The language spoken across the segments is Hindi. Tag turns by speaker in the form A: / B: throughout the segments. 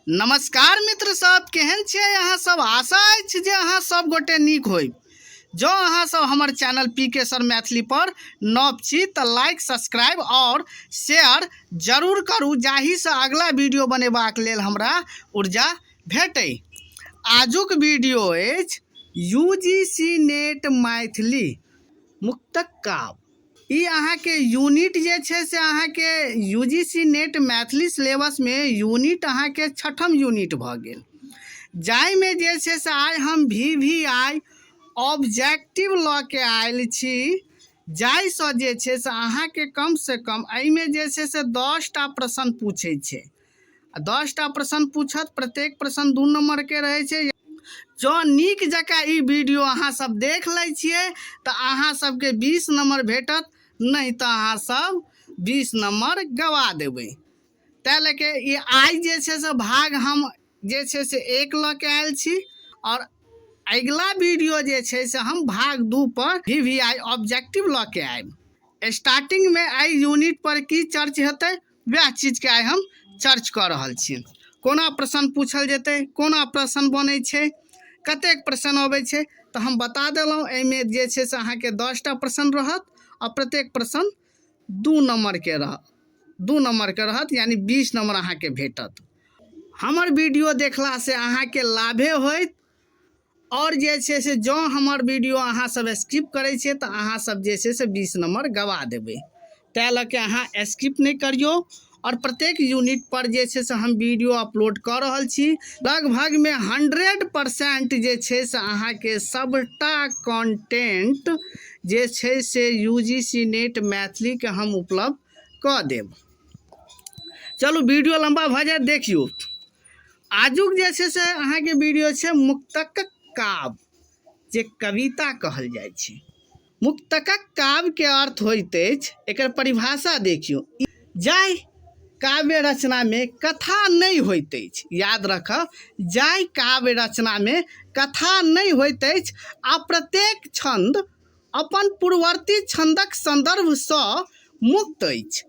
A: नमस्कार मित्र सब, केहन छियै अहाँ सब। आशा अछि जे अहाँ सब गोटे नीक होइब। जो अहाँ सब हमर चैनल पीके सर मैथिली पर नव छी तऽ लाइक, सब्सक्राइब और शेयर जरूर करू, जाहिसँ अगला वीडियो बनेबाक लेल हमरा ऊर्जा भेटै। आजुक वीडियो अछि यूजीसी नेट मैथिली मुक्तक काव्य। ई अहाँ के यूनिट जे छे से अहाँ के यूजीसी नेट मैथिली सिलेबस में यूनिट अहाँ के 6ठम यूनिट भ गेल, जाहि में जे छे से आइ हम VVI ऑब्जेक्टिव ल के आयल छी, जाहि सँ जे छे से अहाँ के कम से कम एहि में जे छे से 10टा प्रश्न पूछे छे। 10टा प्रश्न पूछत, प्रत्येक प्रश्न 2 नंबर के रहे छे। जो नीक जकाँ ई वीडियो अहाँ सब देख लै छिए तो अहाँ सब के 20 नंबर भेटत, नहीं तो अहाँ सब 20 नंबर गवा देबै। तै लेके ये आई जे छे से भाग हम जे छे से 1 ल के आयल छी, और अगला वीडियो जे छे से हम भाग 2 पर VVI ऑब्जेक्टिव ल के आयब। स्टार्टिंग में आई यूनिट पर की चर्च हेतै, वह चीज के आई हम चर्च कर रहल छी। कोना प्रश्न पूछल जेतै, कोना प्रश्न बनै छे, कतेक प्रश्न अबै छे, तो हम बता देलहुँ। एहिमे जे छे से अहाँ के 10टा प्रश्न रहत और प्रत्येक प्रश्न 2 नंबर के रहत, यानी 20 नंबर अहाँ के भेटत। हमर वीडियो देखला से अहाँ के लाभे होइत, और जे छे से जो हमर वीडियो अहाँ सब स्किप करे छे तो अहाँ सब जे छे से 20 नंबर गवा देबै। तै लके अहाँ स्किप नहीं करियो, और प्रत्येक यूनिट पर जे छे से हम वीडियो अपलोड कर रहल छी। लगभग में 100% जे छे से अहाँ के सबटा कंटेंट जे छे से यूजीसी नेट मैथिली के हम उपलब्ध क देब। चलू वीडियो लंबा भ जाए, देखियो। आजुक जे छे से अहाँ के वीडियो छे मुक्तक काव्य, जे कविता कहल जाय छे। मुक्तक काव्य के अर्थ होइत अछि, एकर परिभाषा देखियो। जाहि काव्य रचना में कथा नहीं होइत अछि, याद रखब, जाहि काव्य रचना में कथा नहीं होइत अछि आ प्रत्येक छंद अपन पूर्ववर्ती छंदक संदर्भ सँ मुक्त अछि,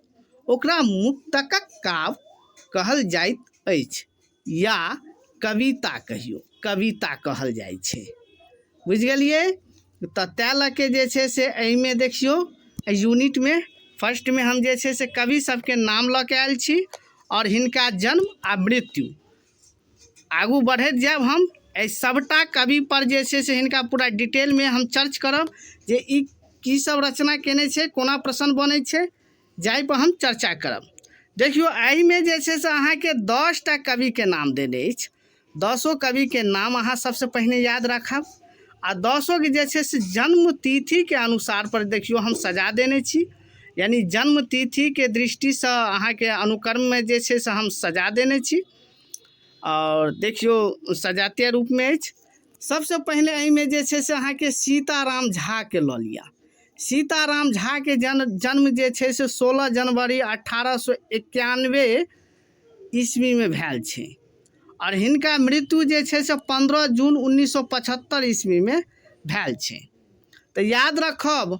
A: ओकरा मुक्तक काव्य कहल जाइत अछि, या कविता कहियो, कविता कहल जाय छे। बुझ गेलिए। तो तै लके जे छे से एहि में देखियो, यूनिट में फर्स्ट में हम जे छे से कवि सबके नाम ल के आयल छी, और हिनका जन्म आ मृत्यु। आगू बढ़त जाब हम सबटा कवि पर जे छे से हिनका पूरा डिटेल में हम चर्च करब, जे ई की सब रचना केने छे, कोना प्रश्न बनै छे, जाहि पर हम चर्चा करब। देखियो, एहि में जे छे से अहाँ के 10टा कवि के नाम देने अछि। 10 कवि के नाम अहाँ सबसे पहले याद रखब, आ 10 के जे छे से जन्म तिथि के अनुसार पर देखियो हम सजा देने छी, यानी जन्म तिथि के दृष्टि से अहाँ के अनुक्रम में जे छे से हम सजा देने छी। और देखियो सजातीय रूप में अछि। सबसे पहले एहि में जे छे से अहाँ के सीताराम झा के ल लिया। सीताराम झा के जन्म जे छे से 16 जनवरी 1891 ईस्वी में भेल छे, और हिनका मृत्यु जे छे से 15 जून 1975 ईस्वी में भेल छे। तो याद रखब,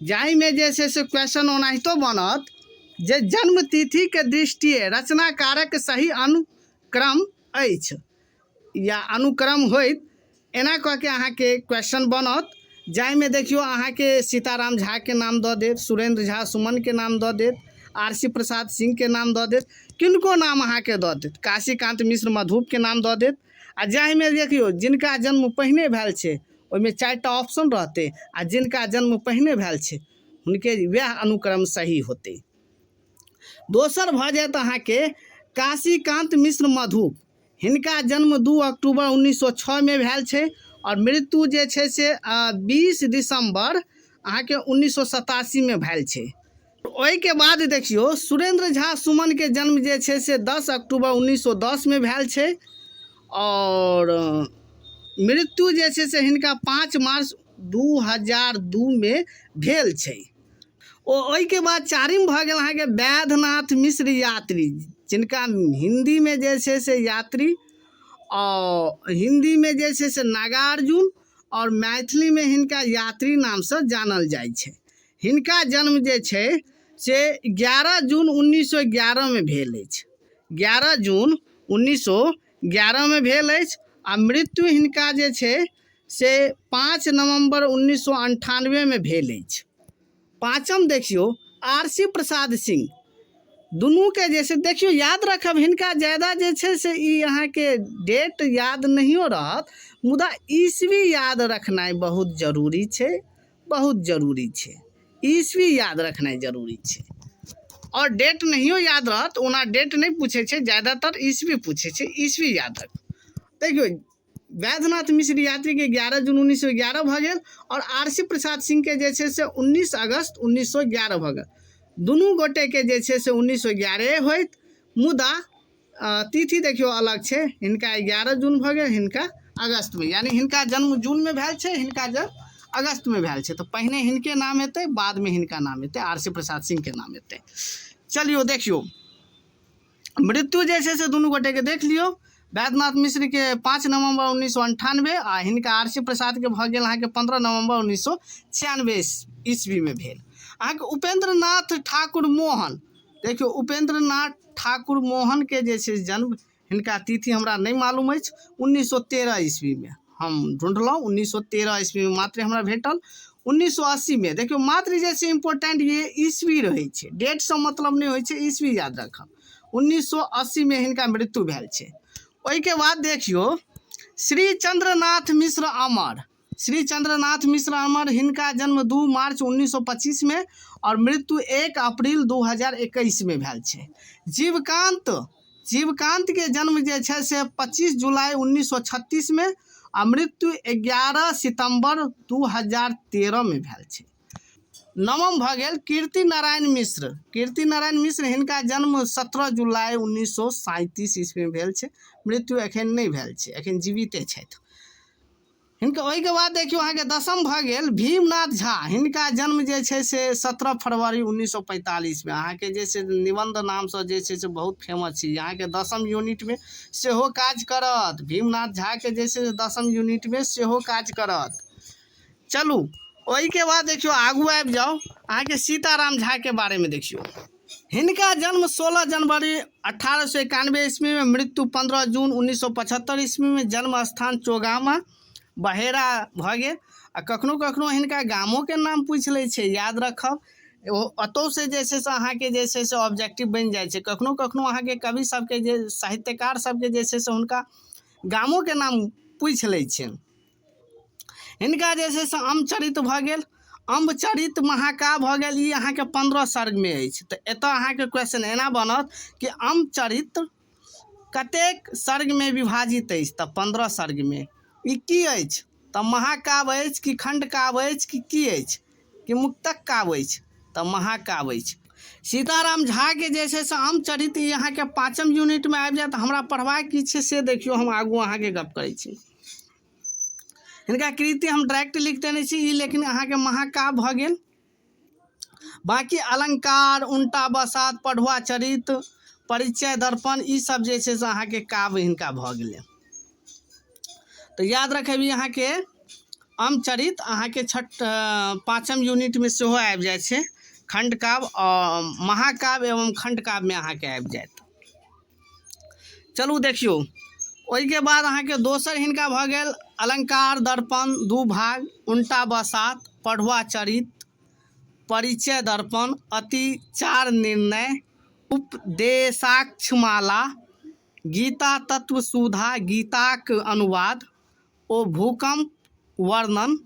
A: जाहि में जे छे से क्वेश्चन ओनाहितो बनत, जे जन्म तिथि के दृष्टि रचनाकारक सही अनुक्रम अछि, या अनुक्रम होइत, एना कह के अहाँ के क्वेश्चन बनत। जाहि में देखियो अहाँ के सीताराम झा के नाम द देत, सुरेंद्र झा सुमन के नाम द देत, RC प्रसाद सिंह के नाम द देत, किनको नाम अहाँ के द देत, काशीकांत मिश्र मधुप के नाम द देत। आ जाहि में देखियो जिनका जन्म पहिने भेल छे, ओहिमे 4टा ऑप्शन रहते, आ जिनका जन्म पहिने भेल छे हुनके वह अनुक्रम सही होते। दोसर भ जात अहाँ के काशीकांत मिश्र मधुप, हिनका जन्म 2 अक्टूबर 1906 में भेल छे, और मृत्यु जे छे से 20 दिसंबर अहाँ के 1987 में भेल छे। ओहि के बाद देखियो सुरेंद्र झा सुमन के जन्म जे छे से 10 अक्टूबर 1910 में भेल छे, और मृत्यु जे छे से हिनका 5 मार्च 2002 में भेल छे। ओहि के बाद चारिम भ गेल अहाँ के वैद्यनाथ मिश्र यात्री, जिनका हिंदी में जे छे से यात्री, और हिंदी में जे छे से नागार्जुन, और मैथिली में हिनका यात्री नाम से जानल जाय छे। हिनका जन्म जे छे से 11 जून 1911 में भेल अछि। 11 जून 1911 में भेल अछि आ मृत्यु हिनका जे छै से 5 नवंबर 1998 में भेल अछि। पाँचम देखियो आर.सी. प्रसाद सिंह, दुनू के जे छै देखियो याद रखब, हिनका ज़्यादा जे छै से ई अहाँके डेट याद नहियो रहत, मुदा ईस्वी याद रखनाइ बहुत जरूरी छै, बहुत जरूरी छै। ईस्वी याद रखनाइ जरूरी छै। और डेट नहियो याद रहत, ओना डेट नहीं पूछे छै, ज़्यादातर ईस्वी पूछे छै, ईस्वी याद रख। देखियो वैद्यनाथ मिश्र यात्री के 11 जून 1911 भ गेल और आर.सी. प्रसाद सिंह के जे छै से 19 अगस्त 1911 भ गेल। दुनू गोटे के जे छै से 1911 होइत, मुदा तिथि देखियो अलग छै, हिनका 11 जून भ गेल, हिनका अगस्त में, यानी हिनका जन्म जून में भेल छै, हिनका जन्म अगस्त में भेल छै। तो पहिने हिनके नाम हेतै, बाद में हिनका नाम हेतै, आर.सी. प्रसाद सिंह के नाम हेतै। चलियो देखियो मृत्यु जे छै से दुनू गोटे के देख लियो, वैद्यनाथ मिश्र के 5 नवंबर 1998 आ हिनका आर.सी. प्रसाद के भ गेल अहाँके 15 नवंबर 1996 ईस्वी में भेल। अहाँके उपेंद्र नाथ ठाकुर मोहन, देखियो उपेंद्र नाथ ठाकुर मोहन के जे छै जन्म, हिनका तिथि हमरा नहीं मालूम अछि, 1913 ईस्वी में हम ढूंढलहुँ, 1913 ईस्वी में मात्र हमरा भेटल। 1980 में देखियो मात्र जे छै इम्पोर्टेंट ये ईस्वी रहे छै, डेट से मतलब नहीं होइ छै, ईस्वी याद रखब। 1980 में हिनका मृत्यु भेल छै। ओहि के बाद देखियो श्री चंद्रनाथ मिश्र अमर, श्री चंद्रनाथ मिश्र अमर, हिनका जन्म 2 मार्च 1925 में और मृत्यु 1 अप्रैल 2021 में भेल छै। जीवकांत के जन्म जे छै से 25 जुलाई 1936 में आ मृत्यु 11 सितंबर 2013 में भेल छै। नवम भ गेल कीर्ति नारायण मिश्र, कीर्ति नारायण मिश्र, हिनका जन्म 17 जुलाई 1937 ईस्वी में भेल छै, मृत्यु एखन नहीं भेल छै, एखन जीविते छथि हिनका। ओहि के बाद देखियो अहाँके दसम भ गेल भीमनाथ झा, हिनका जन्म जे छै से 17 फरवरी 1945 में, अहाँके जे छै निबंध नाम से जे छै से बहुत फेमस छी, अहाँके 10वीं यूनिट में सेहो काज करत, भीमनाथ झा के जे छै 10वीं यूनिट में सेहो काज करत। चलू ओहि के बाद देखियो आगू आबि जाओ, अहाँके सीताराम झा के बारे में देखियो, हिनका जन्म 16 जनवरी 1891 ईस्वी में, मृत्यु 15 जून 1975 ईस्वी में, जन्म स्थान चौगामा बहेरा भ गेल। आ कखनो कखनो हिनका गामों के नाम पूछ ले छै, याद रखब, अतौ से जे छै से अहाँके जे छै से ऑब्जेक्टिव बन जाइ छै। कखनो कखनो अहाँके कवि सबके जे साहित्यकार सबके जे छै से हुनका गामों के नाम पूछ ले छै। हिनका जे छै से अम्बचरित भ गेल, अम्बचरित महाकाव्य भ गेल, ई अहाँके 15 सर्ग में अछि। तो एतऽ अहाँके क्वेश्चन एना बनत कि अम्बचरित कतेक सर्ग में विभाजित अछि, तऽ 15 सर्ग में। ई की अछि, तऽ महाकाव्य अछि कि खंड काव्य अछि कि अछि, कि मुक्तक काव्य अछि, तऽ महाकाव्य अछि। सीताराम झा के जे छै से अम्बचरित ई अहाँके 5वीं यूनिट में आबि जायत। हमरा पढ़बाक की छै से देखियो, हम आगू अहाँके गप करै छी। हिनका कृति हम डायरेक्ट लिख देने छी ई, लेकिन अहाँके महाकाव्य भ गेल। बाकी अलंकार, उनटा बसात, पढ़ुआ चरित, परिचय दर्पण, ई सब जे छै से अहाँके काव्य हिनका भ गेलै। तो याद रखबी अहाँके अम्बचरित अहाँके 5वीं यूनिट में सेहो आबि जाइ छै, खंड काव्य और महाकाव्य एवं खंड काव्य में अहाँके आबि जायत। चलू देखियो ओहि के बाद अहाँके दोसर हिनका भ गेल अलंकार दर्पण 2 भाग, उनटा बसात, पढ़ुआ चरित, परिचय दर्पण, अति 4 निर्णय, उपदेशाक्षमाला, गीता तत्व सुधा, गीताक अनुवाद, ओ भूकंप वर्णन,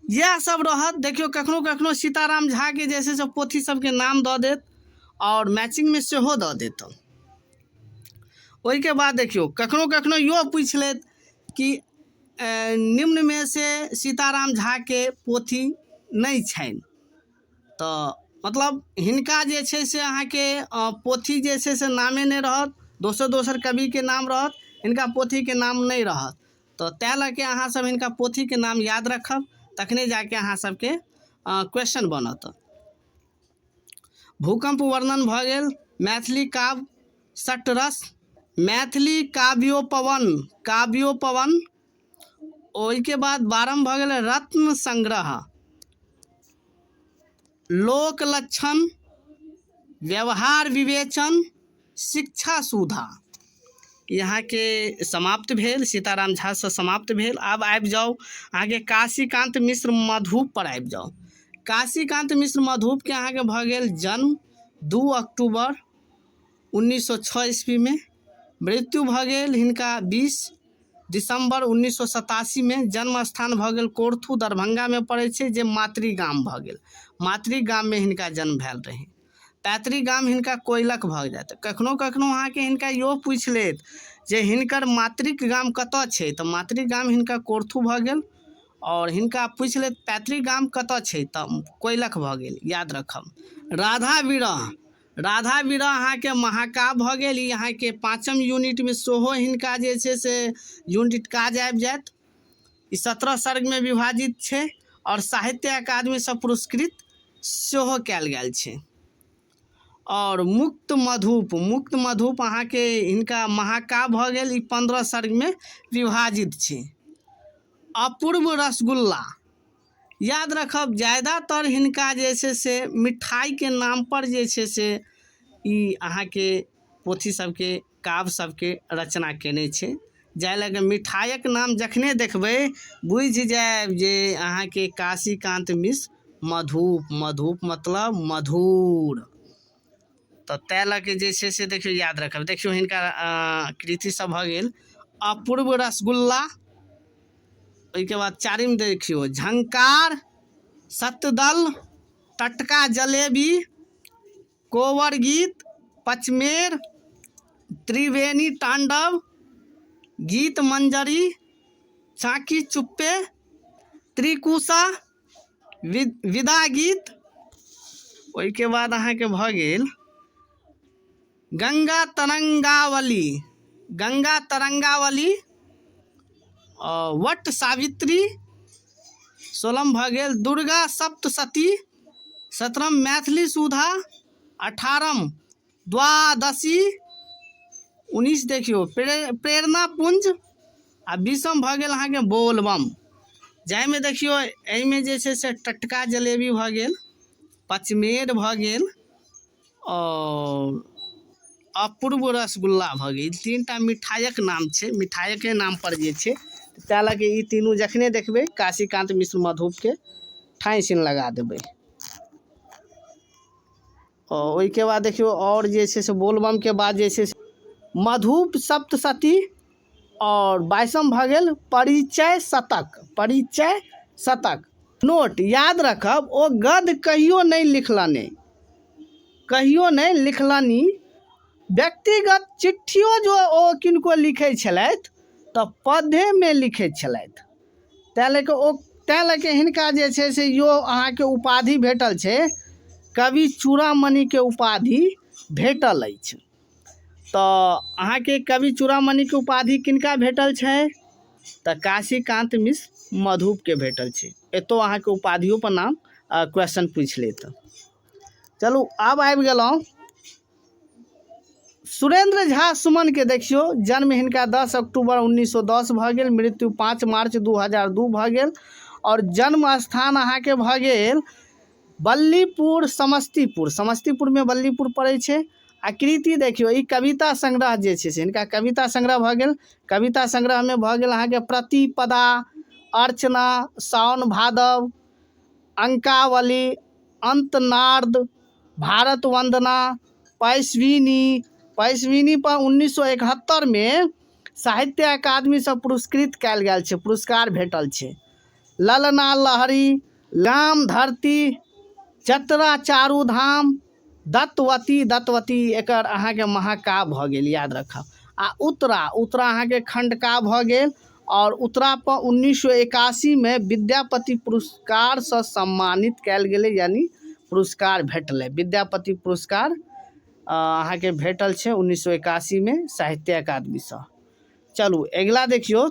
A: यह सब रहत। देखियो कखनो कखनो सीताराम झा के जैसे सब पोथी सबके नाम दऽ देत और मैचिंग में सेहो दऽ देत। ओहि के बाद देखियो कखनो कखनो यो पूछ लेत कि निम्न में से सीताराम झा के पोथी नहीं छनि, तो मतलब हिनका जे छै से अहाँके पोथी जे छै से नामे नहीं रहत, दोसर दोसर कवि के नाम रहत, हिनका पोथी के नाम नहीं रहत। तो तैं लऽ के अहाँ सब हिनका पोथी के नाम याद रखब, तखने जाके अहाँ सबके क्वेश्चन बनत। भूकंप वर्णन भ गेल, मैथिली काव्य सटरस, मैथिली काव्योपवन। ओहि के बाद 12 भ गेल रत्न संग्रह, लोक लक्षण, व्यवहार विवेचन, शिक्षा सुधा। यहाँ के समाप्त भेल, सीताराम झा से समाप्त भेल। आब आबि जाउ अहाँके काशीकांत मिश्र मधुप पर आबि जाउ। काशीकांत मिश्र मधुप के अहाँके भऽ गेल जन्म 2 अक्टूबर 1906 ईस्वी में। मृत्यु भऽ गेल हिनका 20 दिसंबर 1987 में। जन्म स्थान भऽ गेल कोरथू दरभंगा में पड़ै छै, जे मातृगाम भऽ गेल। मातृगाम में हिनका जन्म भेल रहे। पैतृक गाम हिनका कोइलख भऽ जायत। कखनो कखनो अहाँके हिनका इहो पूछि लेत जे हिनकर मातृक गाम कतऽ छै, तऽ मातृक गाम हिनका कोरथू भऽ गेल। और हिनका पूछि लेत पैतृक गाम कतऽ छै, तऽ कोइलख भऽ गेल, याद रखब। राधा विरह, राधा विरह अहाँके महाकाव्य भऽ गेल। ई अहाँके 5म यूनिट में सेहो हिनका जे छै से यूनिट काज आबि जायत। ई 17 सर्ग में विभाजित छै और साहित्य अकादमी से पुरस्कृत सेहो कयल गेल छै। और मुक्त मधुप, मुक्त मधुप अहाँके हिनका महाकाव्य भऽ गेल। ई 15 सर्ग में विभाजित छै। अपूर्व रसगुल्ला, याद रखब ज़्यादातर हिनका जे छै से मिठाई के नाम पर जे छै से ई अहाँके पोथी सबके काव्य सबके रचना केने छै। जाय लगे मिठाइक नाम जखने देखबै बुझि जायब जे अहाँके काशीकांत मिश्र मधुप। मधुप मतलब मधुर। तो तै लऽ जे छै से देखियौ याद रखब। देखियौ हिनका कृति सब भऽ गेल अपूर्व रसगुल्ला। ओहिके बाद 4म देखियौ झंकार, सतदल, टटका जलेबी, कोवर गीत, पचमेर, त्रिवेणी तांडव, गीत मंजरी, चाकी चुप्पे, त्रिकुशा, विदा गीत। ओहिके बाद अहाँके भऽ गेल गंगा तरंगावली, गंगा तरंगावली, वट सावित्री। 16म भऽ गेल दुर्गा सप्तशती। 17म मैथिली सुधा। 18म द्वादशी। 19 देखियौ प्रेरणा पुंज। आ 20म भऽ गेल अहाँके बोलबम। जाहिमे देखियौ एहिमे जे छै से टटका जलेबी भऽ गेल, पचमेर भऽ गेल और अपूर्व रसगुल्ला भऽ गेल। 3टा मिठाइक नाम छै, मिठाइके नाम पर जे छै। तै लऽ ई तीनू जखने देखबै काशीकांत मिश्र मधुपके ठाई सिन लगा देबै। और ओहिके बाद देखियौ और जे छै से बोलबम के बाद जे छै मधुप सप्तशती। और 22म भऽ गेल परिचय शतक, परिचय शतक। नोट याद रखब ओ गद्य कहियो नहीं लिखलनि, कहियो नहीं लिखलनि। व्यक्तिगत चिट्ठियों जो ओ किनको लिखै छलथि तऽ पद्य में लिखै छलथि। तै लऽ हिनका जे छै से यो अहाँके उपाधि भेटल छै, कवि चूड़ामणि के उपाधि भेटल अछि। तऽ अहाँके कवि चूड़ामणि के उपाधि किनका भेटल छै, तऽ काशीकांत मिश्र मधुप के भेटल छै। एतो अहाँके उपाधियों पर नाम क्वेश्चन पूछि लेत। चलू आब आबि गेलहुँ सुरेंद्र झा सुमन के। देखियो जन्म हिनका 10 अक्टूबर 1910 भऽ गेल। मृत्यु 5 मार्च 2002 भऽ गेल। और जन्म स्थान अहाँके भऽ गेल बल्लीपुर समस्तीपुर। समस्तीपुर में बल्लीपुर पड़ै छै। आकृति देखियो ई कविता संग्रह जे छै से हिनका कविता संग्रह भऽ गेल। कविता संग्रह में भऽ गेल अहाँके प्रतिपदा, अर्चना, सावन भादव, अंकावली, अंतनाद, भारत वंदना, पैसवीनी। पैसवीनी पर 1971 में साहित्य अकादमी से पुरस्कृत कयल गेल छै, पुरस्कार भेटल छै। ललना लहरी, गाम धरती, जतरा चारू धाम, दत्तवती। दत्तवती एकर अहाँके महाकाव्य भऽ गेल, याद रखब। आ उत्तरा, उत्तरा अहाँके खंडकाव्य भऽ गेल। और उत्तरा पर 1981 में विद्यापति पुरस्कार से सम्मानित कयल गेलै, यानी पुरस्कार भेटलै। विद्यापति पुरस्कार अहाँके भेटल छै 1981 में साहित्य अकादमी से। चलू अगिला देखियो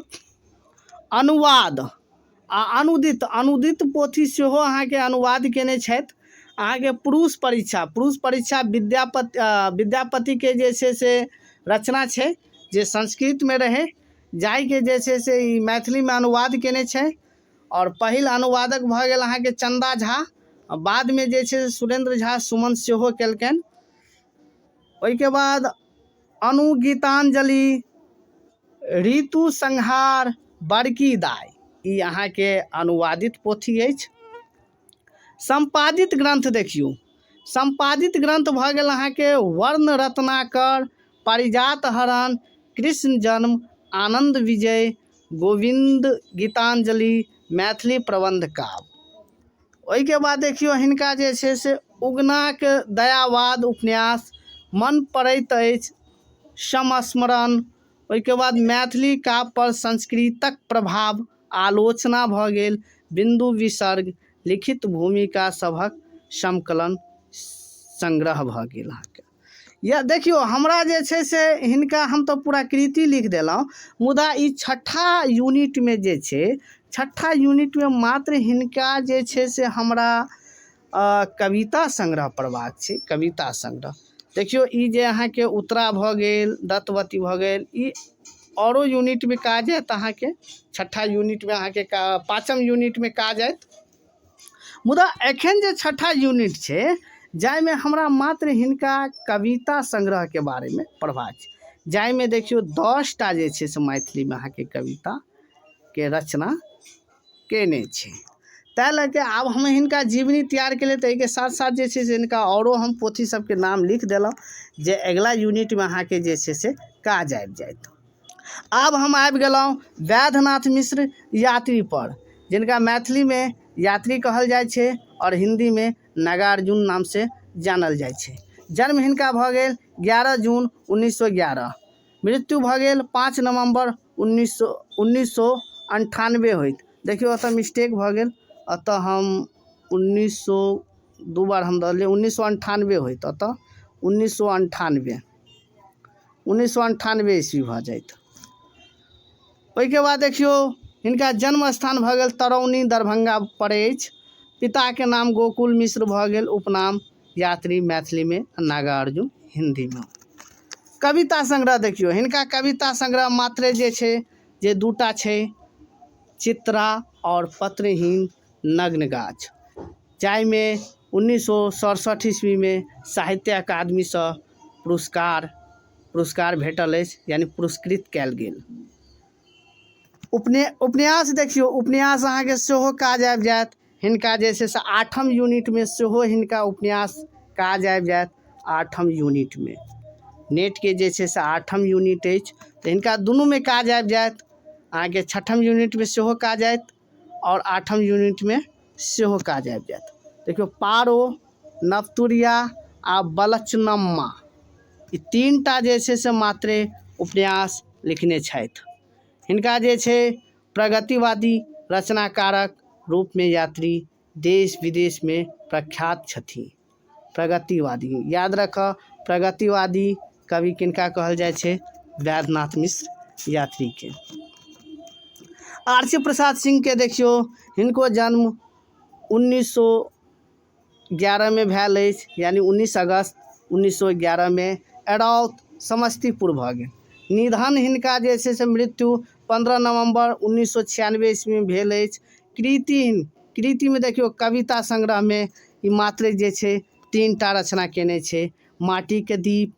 A: अनुवाद आ अनुदित। अनुदित पोथी सेहो अहाँके अनुवाद केने छथि। अहाँके पुरुष परीक्षा, पुरुष परीक्षा विद्यापति के जे छै से रचना छै, जे संस्कृत में रहे, जाहि के जे छै से ई मैथिली में अनुवाद केने छै। और पहिल अनुवादक भऽ गेल अहाँके चंदा झा। बाद में जे छै सुरेंद्र झा सुमन सेहो केलकनि। ओहिके बाद अनुगीतांजलि, ऋतु संहार बड़की दाइ, ई अहाँके अनुवादित पोथी अछि। संपादित ग्रंथ देखियौ, संपादित ग्रंथ भऽ गेल अहाँके वर्ण रत्नाकर, पारिजात हरण, कृष्ण जन्म, आनंद विजय, गोविंद गीतांजलि, मैथिली प्रबंध काव्य। ओहिके बाद देखियौ हिनका जे छै से उगनाक दयावाद उपन्यास, मन पड़ैत अछि, समस्मरण। ओहिके बाद मैथिली काव्य पर संस्कृतक प्रभाव, आलोचना भऽ गेल, बिंदु विसर्ग, लिखित भूमिका सभक संकलन संग्रह भऽ गेल अहाँके। या देखियौ हमरा जे छै से हिनका हम तऽ पूरा कृति लिख देलहुँ, मुदा ई छठा यूनिटमे जे छै, छठा यूनिटमे मात्र हिनका जे छै से हमरा कविता संग्रह पढ़बाक छै, कविता संग्रह। देखियौ ई जे अहाँके उत्तरा भऽ गेल, दत्तवती भऽ गेल, ई औरो यूनिटमे काज आयत अहाँके, छठा यूनिटमे अहाँके पाँचम यूनिटमे काज आयत। मुदा एखन जे छठा यूनिट छै, जाहिमे हमरा मात्र हिनका कविता संग्रहके बारेमे पढ़बाक छै, जाहिमे देखियौ 10टा जे छै से मैथिलीमे अहाँके कविताके रचना केने छै। तैँ लऽ कऽ आब हम हिनका जीवनी तैयार केलियै, तऽ एहिके साथ साथ जे छै से हिनका औरो हम पोथी सबके नाम लिख देलहुँ, जे अगिला यूनिटमे अहाँके जे छै से काज आबि जायत। आब हम आबि गेलहुँ वैद्यनाथ मिश्र यात्री पर, जिनका मैथिलीमे यात्री कहल जाइ छै और हिंदीमे नागार्जुन नाम से जानल जाइ छै। जन्म हिनका भऽ गेल 11 जून 1911, मृत्यु भऽ गेल 5 नवंबर 1998 होइत। देखियौ एतऽ मिस्टेक भऽ गेल, एतऽ हम 1900 दू बार हम दलियै, 1998 होइत, एतऽ 1998 ईस्वी भऽ जाइत। ओहिके बाद देखियौ हिनका जन्म स्थान भऽ गेल तरौनी दरभंगा पर अछि। पिताके नाम गोकुल मिश्र भऽ गेल, उपनाम यात्री मैथिलीमे, नागार्जुन हिंदीमे। कविता संग्रह देखियौ हिनका कविता संग्रह मात्रे जे छै जे 2टा छै, चित्रा और पत्रहीन नग्न गाछ, जाहिमे 1967 ईस्वीमे साहित्य अकादमीसँ पुरस्कार भेटल अछि, यानी पुरस्कृत कयल गेल। उपन्यास देखियौ, उपन्यास अहाँके सेहो काज आबि जायत, हिनका जे छै से 8म यूनिटमे सेहो हिनका उपन्यास काज आबि जायत। 8म यूनिटमे नेटके जे छै से 8म यूनिट अछि, तऽ हिनका दुनूमे काज आबि जायत। अहाँके 6ठम यूनिटमे सेहो काज आयत और 8म यूनिटमे सेहो काज आबि जायत। देखियौ पारो, नवतुरिया आ बलचनम्मा, ई 3टा जे छै से मात्रे उपन्यास लिखने छथि। हिनका जे छै प्रगतिवादी रचनाकारक रूपमे यात्री देश विदेशमे प्रख्यात छथिन। प्रगतिवादी याद रखऽ, प्रगतिवादी कवि किनका कहल जाइ छै? वैद्यनाथ मिश्र यात्रीके। आरसी प्रसाद सिंह के देखियौ, हिनको जन्म 1911 में भेल अछि, यानी 19 अगस्त 1911 में एरौथ समस्तीपुर भऽ गेल। निधन हिनका जे छै से मृत्यु 15 नवंबर 1996 ईस्वी में भेल अछि। कृतिमे देखियौ कविता संग्रहमे ई मात्र जे छै 3टा रचना केने छै। माटिके दीप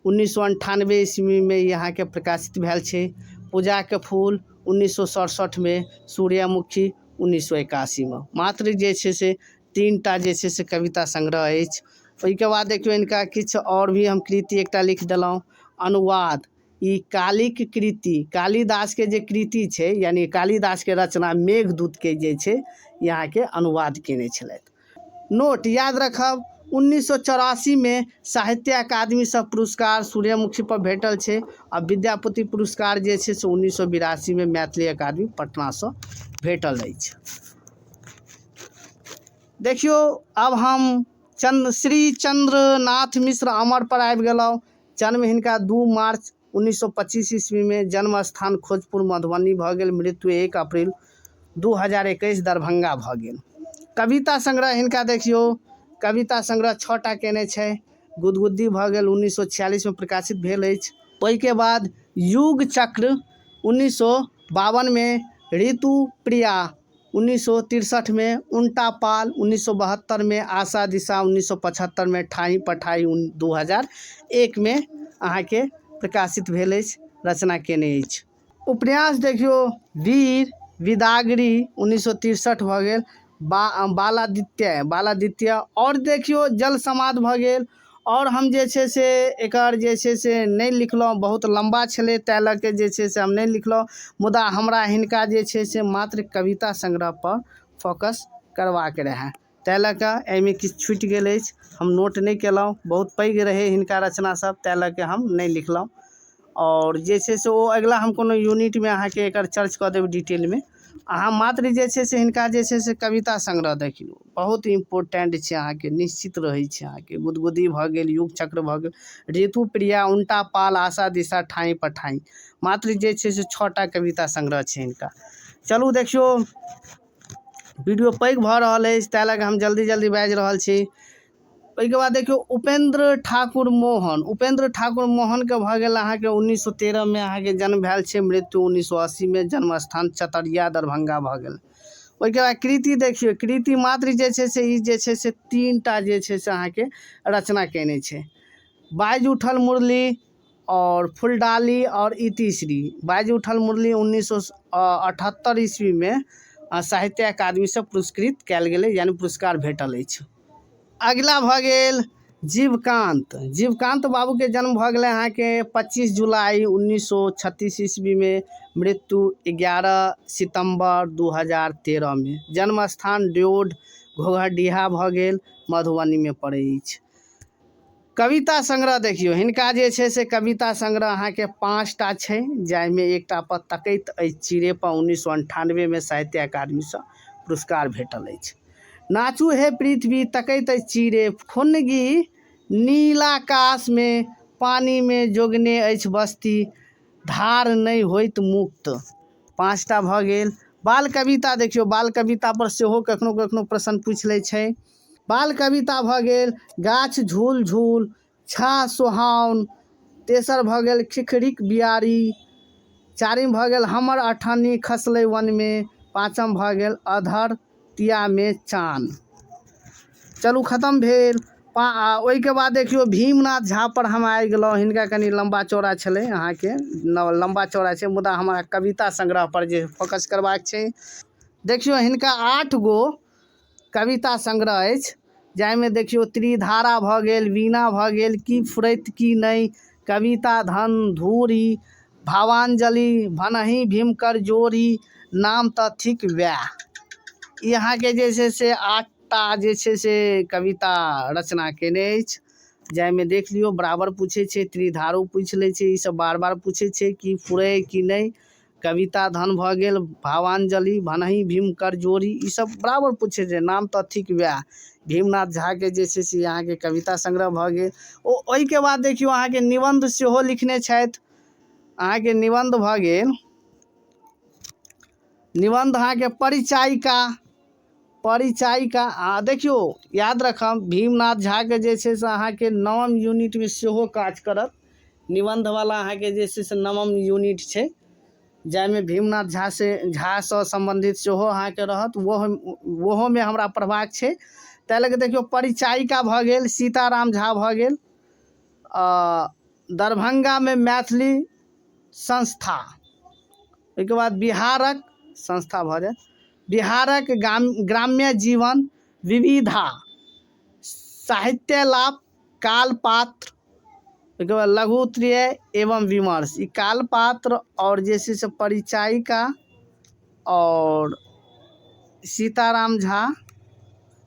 A: 1998 ईस्वी में यहाँके प्रकाशित भेल छै। पूजाके फूल 1967 में, सूर्यमुखी 1981 में। मात्र जे छै से 3टा जे छै से कविता संग्रह अछि। ओहिके बाद देखियौ इनका किछु और भी हम कृति एकटा लिख देलहुँ, अनुवाद। ई कालिक कृति, कालिदास के जे कृति छै, यानी कालिदास के रचना मेघदूत के जे छै यहाँके अनुवाद केने छलथि। नोट याद रखब, 1984 में साहित्य अकादमी से पुरस्कार सूर्यमुखी पर भेटल छै, आ विद्यापति पुरस्कार जे छै से 1982 में मैथिली अकादमी पटना से भेटल अछि। देखियौ अब हम श्री चंद्रनाथ मिश्र अमर पर आबि गेलहुँ। जन्म हिनका 2 मार्च 1925 ईस्वी में, जन्म स्थान खोजपुर मधुबनी भऽ गेल। मृत्यु 1 अप्रैल 2021 दरभंगा भऽ गेल। कविता संग्रह हिनका देखियौ, कविता संग्रह 6टा केने छै। गुदगुद्दी भऽ गेल 1946 में प्रकाशित भेल अछि। ओहिके बाद युग चक्र 1952 में, ऋतु प्रिया 1963 में, उल्टा पाल 1972 में, आशा दिशा 1975 में, ठाई पठाई 2001 में अहाँके प्रकाशित भेल अछि, रचना केने अछि। उपन्यास देखियो वीर विदागरी 1963 भऽ गेल, बालादित्य और देखियो जल समाध भऽ गेल। और हम जे छै से एकर जे छै से नहीं लिखलहुँ, बहुत लम्बा छलै तै लऽ के जे छै से हम नहीं लिखलहुँ। मुदा हमरा हिनका जे छै से मात्र कविता संग्रह पर फोकस करबाक रहै, तै लऽ कऽ एहिमे किछु छूटि गेल अछि, हम नोट नहीं केलहुँ। बहुत पैघ रहै हिनका रचना सब, तै लऽ के हम नहीं लिखलहुँ। और जे छै से ओ अगिला हम कोनो यूनिटमे अहाँके एकर चर्च कऽ देब डिटेलमे। अहाँ मात्र जे छै से हिनका जे छै से कविता संग्रह देखियौ, बहुत इम्पोर्टेंट छै अहाँके, निश्चित रहै छै अहाँके। गुदगुदी भऽ गेल, युग चक्र भऽ गेल, ऋतु प्रिया, उल्टा पाल, आशा दिशा, ठाई पठाई, मात्र जे छै से 6टा कविता संग्रह छै हिनका। चलू देखियौ वीडियो पैघ भऽ रहल अछि, तै लऽ कऽ हम जल्दी जल्दी बाजि रहल छी। ओहिके बाद देखियौ उपेंद्र ठाकुर मोहन के भऽ गेल अहाँके 1913 में अहाँके जन्म भेल छै, मृत्यु 1980 में, जन्म स्थान चतरिया दरभंगा भऽ गेल। ओहिके बाद कृति देखियौ, कृति मात्र जे छै से ई जे छै से 3टा जे छै से अहाँके रचना केने छै, बाइज उठल मुरली और फुलडाली और इतिश्री। बाइज उठल मुरली 1978 ईस्वी में साहित्य अकादमी से पुरस्कृत कयल गेलै, यानी पुरस्कार भेटल अछि। अगिला भऽ गेल जीवकांत बाबू के जन्म भऽ गेलै अहाँके 25 जुलाई 1936 ईस्वी में, मृत्यु 11 सितंबर 2013 में, जन्म स्थान ड्योढ़ घोघरडीहा भऽ गेल, मधुबनी में पड़ै अछि। कविता संग्रह देखियौ हिनका जे छै से कविता संग्रह अहाँके 5टा छै, जाहिमे एकटा पर तकैत अछि चिरे पर 1998 में साहित्य अकादमी से पुरस्कार भेटल अछि। नाचू हे पृथ्वी तकैत अछि चिरे, खुनगी नीलाकाश में, पानी में जोगने अछि बस्ती, धार नहीं होइत मुक्त। 5टा भऽ गेल। बाल कविता देखियौ, बाल कविता पर सेहो कखनो कखनो प्रश्न पूछि लै छै। बाल कविता भऽ गेल गाछ झूल झूल, छा सोहाउन, तेसर भऽ गेल खिखरिक बियारी, चारिम भऽ गेल हमर अठन्नी खसलै वन में, पाँचम भऽ गेल अधर तिया में चान। चलू खत्म भेल। ओहिके बाद देखियौ भीमनाथ झा पर हम आबि गेलहुँ। हिनका कनि लम्बा चौड़ा छलै अहाँके, लम्बा चौड़ा छै, मुदा हमरा कविता संग्रह पर जे फोकस करबाक छै। देखियौ हिनका 8 गो कविता संग्रह अछि, जाहिमे देखियौ त्रिधारा भऽ गेल, वीणा भऽ गेल, की फुरैत की नहीं, कविता धन धूरी, भावांजलि, भनहि भीमकर जोरी, नाम तऽ थिक वैह। अहाँके जे छै से 8टा जे छै से कविता रचना केने अछि, जाहिमे देख लियौ बराबर पूछे छै, त्रिधारो पूछि लै छै, ई सब बार बार पूछे छै, कि फुरै कि नहीं, कविता धन भऽ गेल, भावांजलि, भनहि भीमकर जोरी, ई सब बराबर पूछे छै, नाम तऽ थिक वैह। भीमनाथ झा के जे छै से अहाँके कविता संग्रह भऽ गेल। ओहिके बाद देखियौ अहाँके निबंध सेहो लिखने छथि। अहाँके निबंध भऽ गेल, निबंध अहाँके परिचायिका। देखियौ याद रखब भीमनाथ झा के जे छै से अहाँके 9म यूनिट में सेहो काज करत। निबंध वाला अहाँके जे छै से 9म यूनिट छै, जाहिमे भीमनाथ झा से संबंधित सेहो अहाँके रहत, वोहो में हमरा पढ़बाक छै। तै लऽ कऽ देखियौ परिचायिका भऽ गेल, सीताराम झा भऽ गेल, दरभंगा में मैथिली संस्था। ओहिके बाद बिहारक संस्था भऽ जायत, बिहारक ग्राम्य जीवन, विविधा, साहित्य लाभ, कालपात्र, ओहिके बाद लघुत्रय एवं विमर्श। ई कालपात्र और जे छै से परिचायिका और सीताराम झा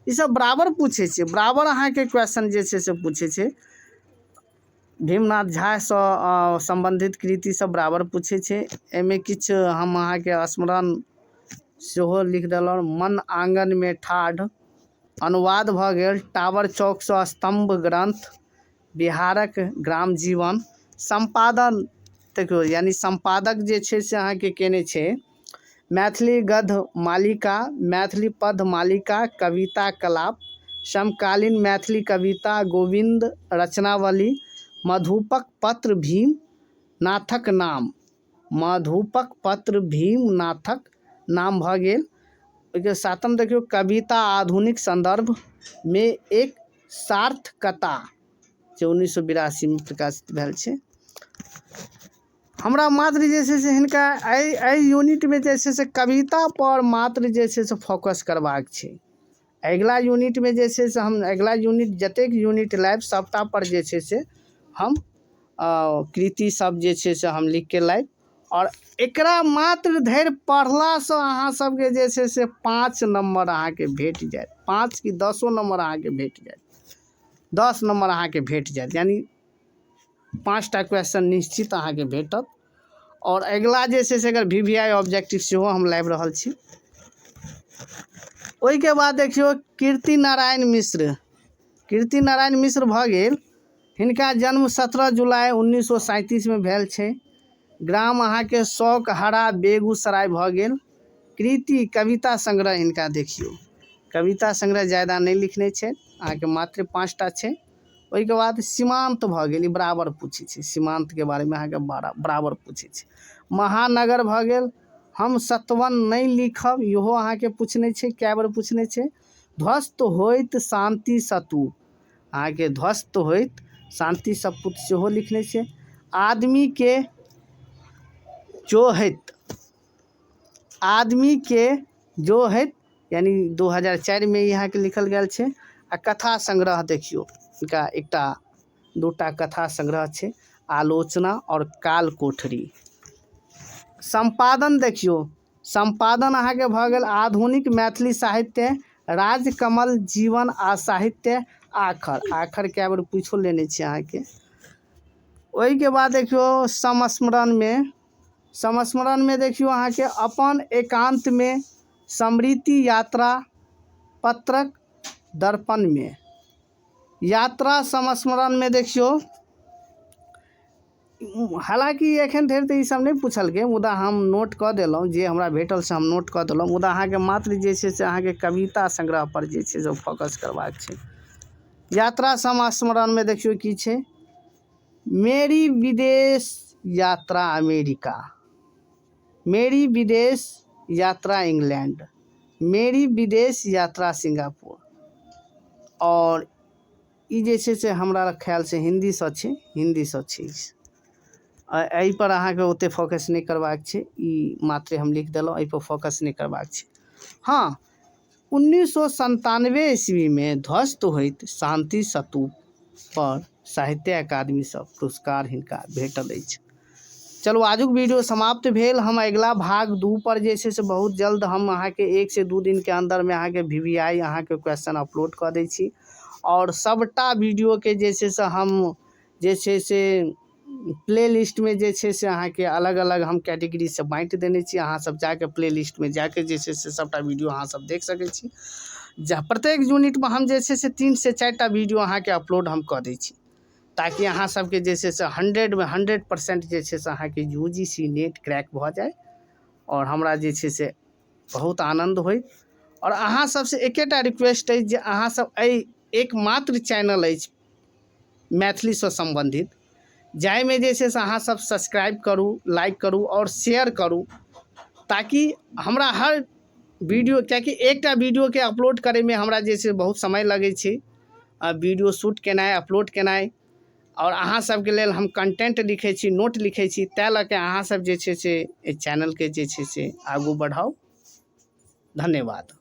A: ई सब बराबर पूछे छै, बराबर अहाँके क्वेश्चन जे छै से पूछे छै। भीमनाथ झा से संबंधित कृति सब बराबर पूछे छै। एहिमे किछु हम अहाँके स्मरण सेहो लिख देलहुँ। मन आंगन में ठाढ़, अनुवाद भऽ गेल टावर चौक से स्तंभ ग्रंथ, बिहारक ग्राम जीवन, संपादन देखियौ यानी संपादक जे छै से अहाँके केने छै मैथिली गद्य मालिका, मैथिली पद्य मालिका, कविता कलाप, समकालीन मैथिली कविता, गोविंद रचनावली, मधुपक पत्र भीम नाथक नाम, मधुपक पत्र भीम नाथक नाम भऽ गेल। ओहिके 7म देखियौ कविता आधुनिक संदर्भ में एक सार्थकता, जे 1982 में प्रकाशित भेल छै। हमरा मात्र जे छै से हिनका एहि यूनिटमे जे छै से कविता पर मात्र जे छै से फोकस करबाक छै। अगिला यूनिटमे जे छै से हम अगिला यूनिट जतेक यूनिट लायब सबटा पर जे छै से हम कृति सब जे छै से हम लिख के लायब। और एकरा मात्र धरि पढ़लासँ अहाँ सबके जे छै से 5 नंबर अहाँके भेट जायत। 5 कि 10 नंबर अहाँके भेट जायत, 10 नंबर अहाँके भेट जायत, यानी 5टा क्वेश्चन निश्चित अहाँके भेटत। और अगिला जे छै से अगर VVI ऑब्जेक्टिव सेहो हम लाबि रहल छी। ओहिके बाद देखियौ कीर्ति नारायण मिश्र। कीर्ति नारायण मिश्र भऽ गेल, हिनका जन्म 17 जुलाई 1937 में भेल छै। ग्राम अहाँके शौकहरा बेगूसराय भऽ गेल। कृति कविता संग्रह हिनका देखियौ, कविता संग्रह ज़्यादा नहीं लिखने छै, अहाँके मात्र 5टा छै। ओहिके बाद सीमांत भऽ गेल, ई बराबर पूछे छै, सीमांत के बारे में अहाँके बराबर पूछे छै। महानगर भऽ गेल, हम सतवन नहीं लिखब, इहो अहाँके पूछने छै, कए बेर पूछने छै। ध्वस्त होइत शांति सतु, अहाँके ध्वस्त होइत शांति सपूत सेहो लिखने छै। आदमी के जोहैत, आदमी के जोहैत यानी 2004 में यहाँ के लिखल गेल छै। आ कथा संग्रह देखियो, इनका एकटा 2टा कथा संग्रह छै, आलोचना और काल कोठरी। संपादन देखियो, संपादन अहाँके भऽ गेल आधुनिक मैथिली साहित्य, राजकमल जीवन आ साहित्य आखर, आखर कए बेर पूछो लेने छी अहाँके। ओहिके बाद देखियो संस्मरण में देखियो अहाँके अपन एकांत में, स्मृति यात्रा, पत्रक दर्पण में। यात्रा संस्मरण में देखियो, हालांकि एखन धरि तऽ ई सब नहीं पूछल गेल, मुदा हम नोट कऽ देलहुँ, जे हमरा भेटल से हम नोट कऽ देलहुँ। मुदा अहाँके मात्र जे छै से अहाँके कविता संग्रह पर जे छै से फोकस करबाक छै। यात्रा संस्मरण में देखियो की छै, मेरी विदेश यात्रा अमेरिका, मेरी विदेश यात्रा इंग्लैंड, मेरी विदेश यात्रा सिंगापुर। और ई जे छै से हमरा ख्याल से हिंदी सँ छै, हिंदी सँ छै। एहि पर अहाँके ओते फोकस नहीं करबाक छै, ई मात्र हम लिख देलहुँ, एहि पर फोकस नहीं करबाक छै। हाँ, 1997 ईस्वी में ध्वस्त होइत शांति स्तूप पर साहित्य अकादमी सँ पुरस्कार हिनका भेटल अछि। चलू आजुक वीडियो समाप्त भेल। हम अगला भाग 2 पर जे छै से बहुत जल्द हम अहाँके 1 से 2 दिन के अंदर में अहाँके VVI अहाँके क्वेश्चन अपलोड कऽ दै छी। और सबटा वीडियो के जे छै से हम जे छै से प्ले लिस्ट में जे छै से अहाँके अलग अलग हम कैटेगरी से बाँटि देने छी। अहाँ सब जाके प्ले लिस्ट में जाके जे छै से सबटा वीडियो अहाँ सब देख सकै छी। प्रत्येक यूनिट में हम जे छै से 3 से 4टा वीडियो अहाँके अपलोड हम कऽ दै छी, ताकि अहाँ सबके जे छै से 100 में 100% जे छै से अहाँके UGC नेट क्रैक भऽ जाए और हमरा जे छै से बहुत आनंद होय। और अहाँ सबसे एकेटा रिक्वेस्ट अछि जे अहाँ सब एकमात्र चैनल अछि मैथिली से संबंधित, जाहिमे जे छै से अहाँ सब सब्सक्राइब करू, लाइक करू और शेयर करू, ताकि हमरा हर वीडियो, कियाकि एकटा वीडियो के अपलोड करे में हमरा जे छै बहुत समय लगे छै, वीडियो शूट केनाइ, अपलोड केनाइ। और अहाँ सबके लेल हम कंटेंट लिखे छी, नोट लिखे छी, तै लऽ के अहाँ सब जे छै से चैनल के जे छै से आगू बढ़ाउ। धन्यवाद।